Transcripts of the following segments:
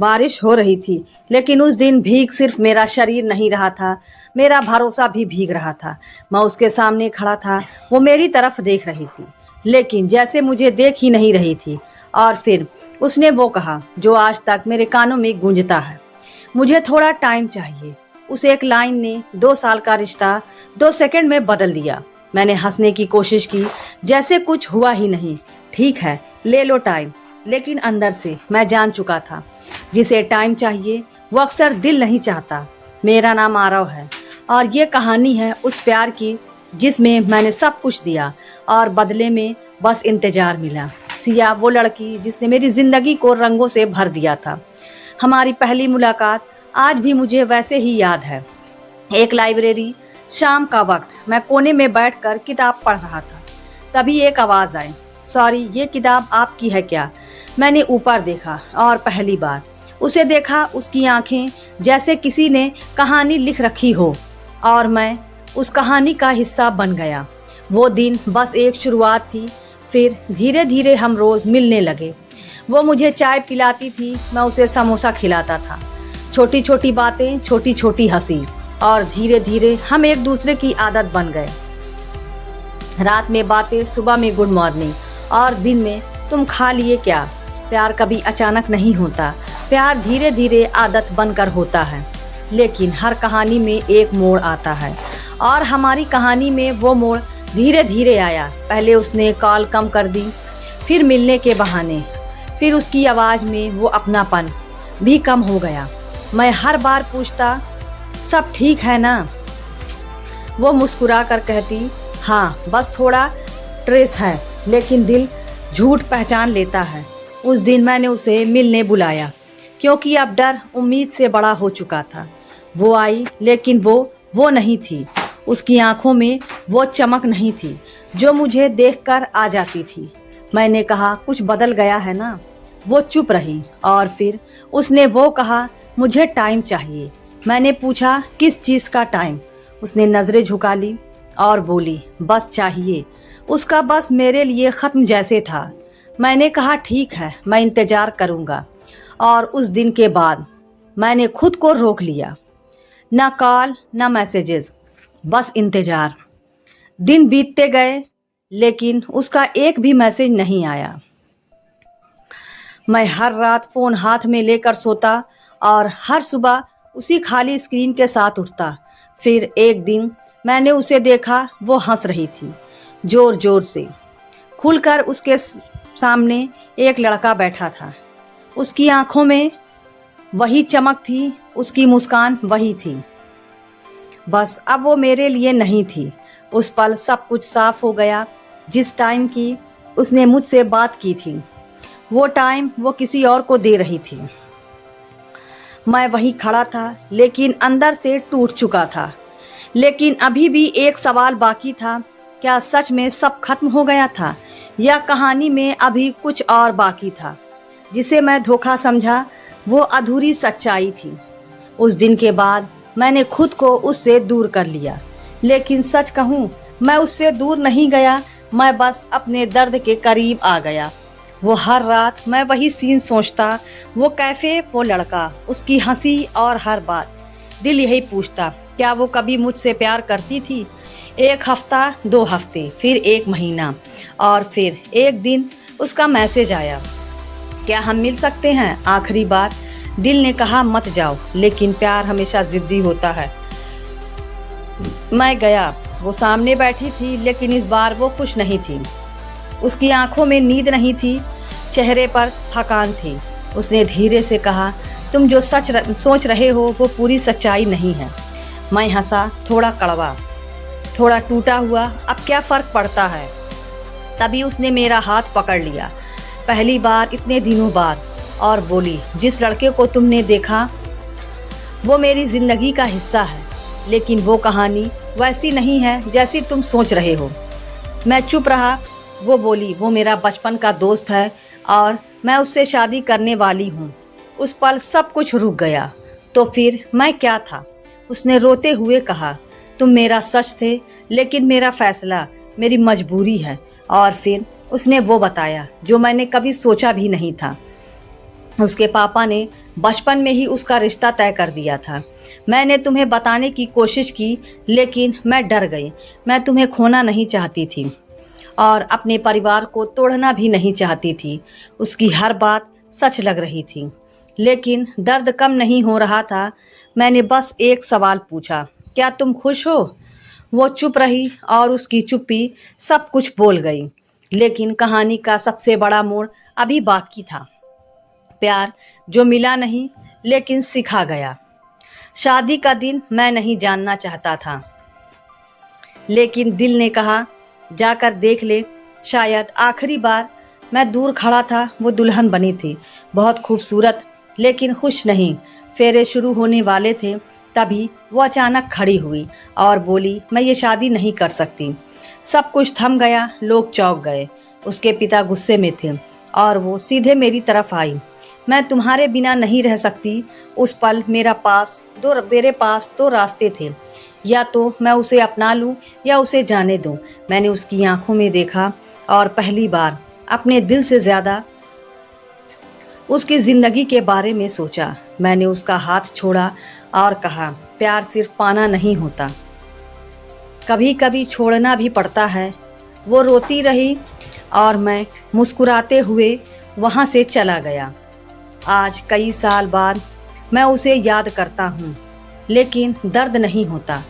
बारिश हो रही थी, लेकिन उस दिन भीग सिर्फ मेरा शरीर नहीं रहा था, मेरा भरोसा भी भीग रहा था। मैं उसके सामने खड़ा था, वो मेरी तरफ देख रही थी, लेकिन जैसे मुझे देख ही नहीं रही थी। और फिर उसने वो कहा जो आज तक मेरे कानों में गूंजता है, मुझे थोड़ा टाइम चाहिए। उस एक लाइन ने 2 साल का रिश्ता 2 सेकंड में बदल दिया। मैंने हंसने की कोशिश की, जैसे कुछ हुआ ही नहीं। ठीक है, ले लो टाइम। लेकिन अंदर से मैं जान चुका था, जिसे टाइम चाहिए वो अक्सर दिल नहीं चाहता। मेरा नाम आरव है और ये कहानी है उस प्यार की जिसमें मैंने सब कुछ दिया और बदले में बस इंतजार मिला। सिया वो लड़की जिसने मेरी जिंदगी को रंगों से भर दिया था। हमारी पहली मुलाकात आज भी मुझे वैसे ही याद है। एक लाइब्रेरी, शाम का वक्त, मैं कोने में बैठकर किताब पढ़ रहा था। तभी एक आवाज़ आई, सॉरी, ये किताब आपकी है क्या? मैंने ऊपर देखा और पहली बार उसे देखा। उसकी आंखें जैसे किसी ने कहानी लिख रखी हो और मैं उस कहानी का हिस्सा बन गया। वो दिन बस एक शुरुआत थी, फिर धीरे धीरे हम रोज़ मिलने लगे। वो मुझे चाय पिलाती थी, मैं उसे समोसा खिलाता था। छोटी छोटी बातें, छोटी छोटी हंसी, और धीरे धीरे हम एक दूसरे की आदत बन गए। रात में बातें, सुबह में गुड मॉर्निंग और दिन में तुम खा लिए क्या। प्यार कभी अचानक नहीं होता, प्यार धीरे धीरे आदत बनकर होता है। लेकिन हर कहानी में एक मोड़ आता है और हमारी कहानी में वो मोड़ धीरे धीरे आया। पहले उसने कॉल कम कर दी, फिर मिलने के बहाने, फिर उसकी आवाज़ में वो अपनापन भी कम हो गया। मैं हर बार पूछता, सब ठीक है ना? वो मुस्कुरा कर कहती, हाँ, बस थोड़ा स्ट्रेस है, लेकिन दिल झूठ पहचान लेता है। उस दिन मैंने उसे मिलने बुलाया, क्योंकि अब डर उम्मीद से बड़ा हो चुका था। वो आई, लेकिन वो नहीं थी। उसकी आंखों में वो चमक नहीं थी जो मुझे देखकर आ जाती थी। मैंने कहा, कुछ बदल गया है ना? वो चुप रही और फिर उसने वो कहा, मुझे टाइम चाहिए। मैंने पूछा, किस चीज़ का टाइम? उसने नज़रें झुका ली और बोली, बस चाहिए। उसका बस मेरे लिए ख़त्म जैसे था। मैंने कहा, ठीक है, मैं इंतज़ार करूँगा। और उस दिन के बाद मैंने खुद को रोक लिया। ना कॉल, ना मैसेजेस, बस इंतज़ार। दिन बीतते गए, लेकिन उसका एक भी मैसेज नहीं आया। मैं हर रात फ़ोन हाथ में लेकर सोता और हर सुबह उसी खाली स्क्रीन के साथ उठता। फिर एक दिन मैंने उसे देखा, वो हंस रही थी ज़ोर ज़ोर से। खुलकर उसके सामने एक लड़का बैठा था। उसकी आंखों में वही चमक थी, उसकी मुस्कान वही थी। बस अब वो मेरे लिए नहीं थी। उस पल सब कुछ साफ हो गया। जिस टाइम की उसने मुझसे बात की थी, वो टाइम वो किसी और को दे रही थी। मैं वहीं खड़ा था, लेकिन अंदर से टूट चुका था। लेकिन अभी भी एक सवाल बाकी था, क्या सच में सब खत्म हो गया था या कहानी में अभी कुछ और बाकी था? जिसे मैं धोखा समझा, वो अधूरी सच्चाई थी। उस दिन के बाद मैंने खुद को उससे दूर कर लिया। लेकिन सच कहूँ, मैं उससे दूर नहीं गया, मैं बस अपने दर्द के करीब आ गया। वो हर रात मैं वही सीन सोचता, वो कैफ़े, वो लड़का, उसकी हंसी, और हर बार दिल यही पूछता, क्या वो कभी मुझसे प्यार करती थी? 1 हफ्ता, 2 हफ्ते, फिर 1 महीना, और फिर एक दिन उसका मैसेज आया, क्या हम मिल सकते हैं आखिरी बार? दिल ने कहा, मत जाओ, लेकिन प्यार हमेशा ज़िद्दी होता है। मैं गया। वो सामने बैठी थी, लेकिन इस बार वो खुश नहीं थी। उसकी आंखों में नींद नहीं थी, चेहरे पर थकान थी। उसने धीरे से कहा, तुम जो सोच रहे हो वो पूरी सच्चाई नहीं है। मैं हंसा, थोड़ा कड़वा, थोड़ा टूटा हुआ, अब क्या फ़र्क पड़ता है? तभी उसने मेरा हाथ पकड़ लिया, पहली बार इतने दिनों बाद, और बोली, जिस लड़के को तुमने देखा वो मेरी ज़िंदगी का हिस्सा है, लेकिन वो कहानी वैसी नहीं है जैसी तुम सोच रहे हो। मैं चुप रहा। वो बोली, वो मेरा बचपन का दोस्त है और मैं उससे शादी करने वाली हूँ। उस पल सब कुछ रुक गया। तो फिर मैं क्या था? उसने रोते हुए कहा, तुम मेरा सच थे, लेकिन मेरा फैसला मेरी मजबूरी है। और फिर उसने वो बताया जो मैंने कभी सोचा भी नहीं था। उसके पापा ने बचपन में ही उसका रिश्ता तय कर दिया था। मैंने तुम्हें बताने की कोशिश की, लेकिन मैं डर गई। मैं तुम्हें खोना नहीं चाहती थी और अपने परिवार को तोड़ना भी नहीं चाहती थी। उसकी हर बात सच लग रही थी, लेकिन दर्द कम नहीं हो रहा था। मैंने बस एक सवाल पूछा, क्या तुम खुश हो? वो चुप रही और उसकी चुप्पी सब कुछ बोल गई। लेकिन कहानी का सबसे बड़ा मोड़ अभी बाकी था। प्यार जो मिला नहीं, लेकिन सिखा गया। शादी का दिन मैं नहीं जानना चाहता था, लेकिन दिल ने कहा, जाकर देख ले। शायद आखिरी बार। मैं दूर खड़ा था। वो दुल्हन बनी थी, बहुत खूबसूरत, लेकिन खुश नहीं। फेरे शुरू होने वाले थे, तभी वो अचानक खड़ी हुई और बोली, मैं ये शादी नहीं कर सकती। सब कुछ थम गया। लोग चौंक गए। उसके पिता गुस्से में थे और वो सीधे मेरी तरफ आई। मैं तुम्हारे बिना नहीं रह सकती। उस पल मेरे पास दो रास्ते थे, या तो मैं उसे अपना लूं या उसे जाने दूं। मैंने उसकी आंखों में देखा और पहली बार अपने दिल से ज़्यादा उसकी ज़िंदगी के बारे में सोचा। मैंने उसका हाथ छोड़ा और कहा, प्यार सिर्फ पाना नहीं होता, कभी कभी छोड़ना भी पड़ता है। वो रोती रही और मैं मुस्कुराते हुए वहाँ से चला गया। आज कई साल बाद मैं उसे याद करता हूँ, लेकिन दर्द नहीं होता,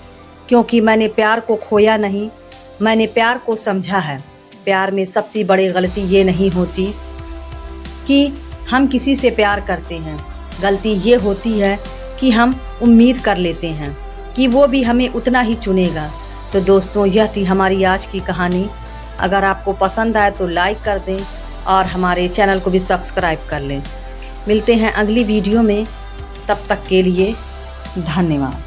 क्योंकि मैंने प्यार को खोया नहीं, मैंने प्यार को समझा है। प्यार में सबसे बड़ी गलती ये नहीं होती कि हम किसी से प्यार करते हैं, गलती ये होती है कि हम उम्मीद कर लेते हैं कि वो भी हमें उतना ही चुनेगा। तो दोस्तों, यह थी हमारी आज की कहानी। अगर आपको पसंद आए तो लाइक कर दें और हमारे चैनल को भी सब्सक्राइब कर लें। मिलते हैं अगली वीडियो में, तब तक के लिए धन्यवाद।